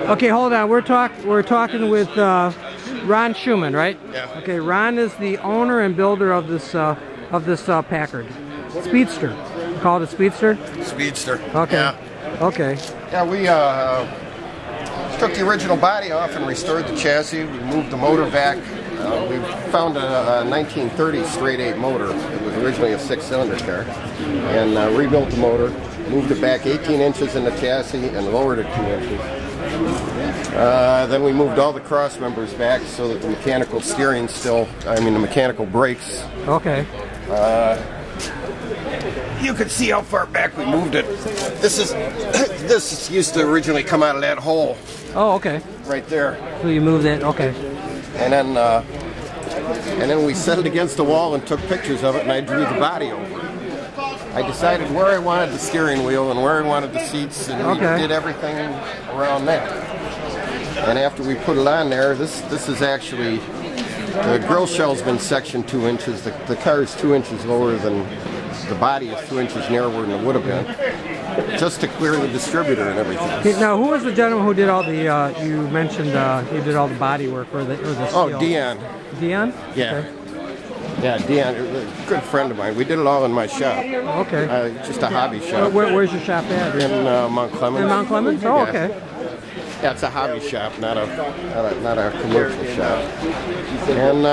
Okay, hold on. We're talking with Ron Schuman, right? Yeah. Okay, Ron is the owner and builder of this Packard Speedster. You call it a Speedster? Speedster. Okay. Yeah. Okay. Yeah, we took the original body off and restored the chassis. We moved the motor back. We found a 1930 straight 8 motor. It was originally a 6-cylinder car, and rebuilt the motor. Moved it back 18 inches in the chassis and lowered it 2 inches. Then we moved all the cross members back so that the mechanical steering the mechanical brakes. Okay. You can see how far back we moved it. This used to originally come out of that hole. Oh, okay. Right there. So you moved it, okay. And then we set it against the wall and took pictures of it, and I drew the body over. I decided where I wanted the steering wheel and where I wanted the seats, and we did everything around that. And after we put it on there, this is actually, the grill shell's been sectioned 2 inches. The car is 2 inches lower than, the body is 2 inches narrower than it would have been, just to clear the distributor and everything. Okay, now, who was the gentleman who did all the, you mentioned he did all the body work or the steel? Oh, Dion. Dion? Yeah. Okay. Yeah, Dion, a good friend of mine. We did it all in my shop. Okay. Just a hobby shop. Where's your shop at? In Mount Clemens. In Mount Clemens? Oh, yeah. Okay. Yeah, it's a hobby shop, not a commercial shop. And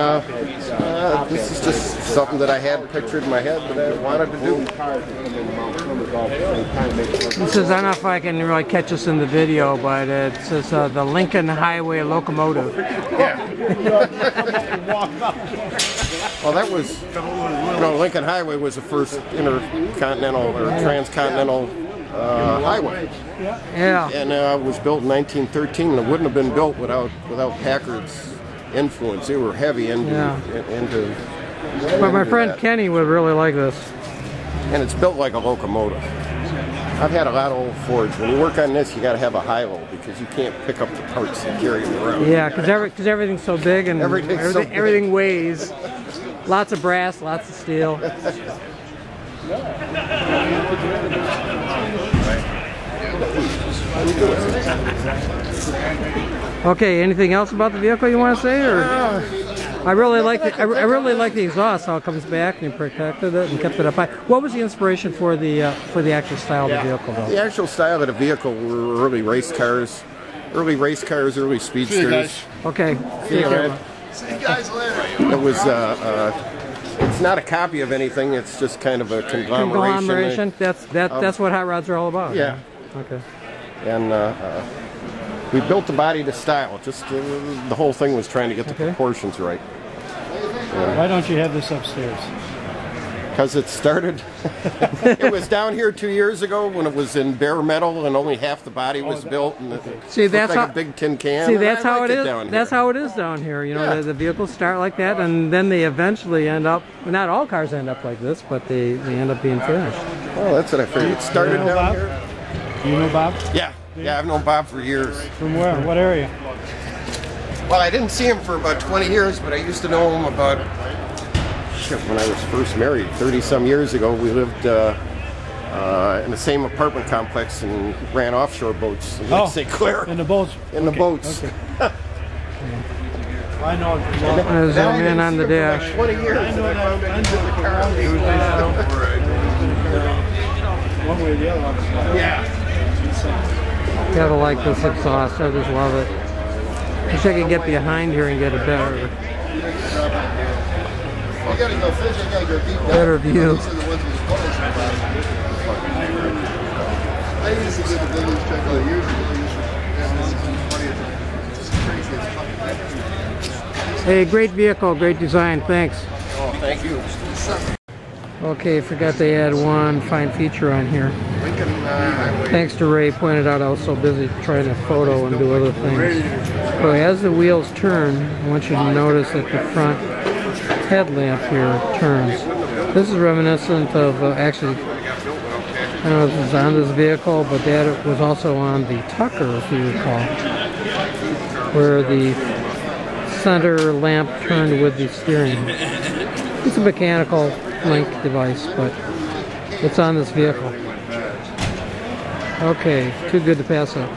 this is just something that I had pictured in my head that I wanted to do. It says, I don't know if I can really catch this in the video, but it says the Lincoln Highway locomotive. Yeah. Well, that was, Lincoln Highway was the first intercontinental or transcontinental highway. Yeah. And it was built in 1913, and it wouldn't have been built without Packard's influence. They were heavy into. But my friend Kenny would really like this. And it's built like a locomotive. I've had a lot of old Fords. When you work on this, you got to have a high-low because you can't pick up the parts and carry them around. Yeah, because everything's so big and everything weighs. Lots of brass, lots of steel. Okay, anything else about the vehicle you want to say, or? I really like the exhaust, how it comes back and you protected it and kept it up high. What was the inspiration for the actual style of the vehicle, though? The actual style of the vehicle were early race cars, early speedsters. Okay. See you later. See you guys later. It was it's not a copy of anything. It's just kind of a conglomeration. That's what hot rods are all about. Yeah. Okay. And we built the body to style. Just the whole thing was trying to get the proportions right. Why don't you have this upstairs? Because it started. It was down here 2 years ago when it was in bare metal and only half the body was built. And see, that's like how, a big tin can. See, that's how it is. That's how it is down here. You know, the vehicles start like that, and then they eventually end up. Well, not all cars end up like this, but they end up being finished. Well, that's what I figured. It started down here. Do you know Bob? Yeah. Yeah, I've known Bob for years. From where? What area? Well, I didn't see him for about 20 years, but I used to know him about, when I was first married, 30-some years ago. We lived in the same apartment complex and ran offshore boats in St. Clair. In the boats? In the boats. Okay. I know. There's a man on the dash. 20 years. I know one way or the other. Yeah. Gotta like this exhaust. I just love it. Wish I could get behind here and get a better view. Hey, great vehicle, great design. Thanks. Oh, thank you. Okay, forgot to add one fine feature on here. Thanks to Ray, pointed out I was so busy trying to photo and do other things. So as the wheels turn, I want you to notice that the front headlamp here turns. This is reminiscent of actually, I don't know if this is on this vehicle, but that was also on the Tucker, if you recall, where the center lamp turned with the steering. It's a mechanical link device, but it's on this vehicle. Okay, too good to pass up.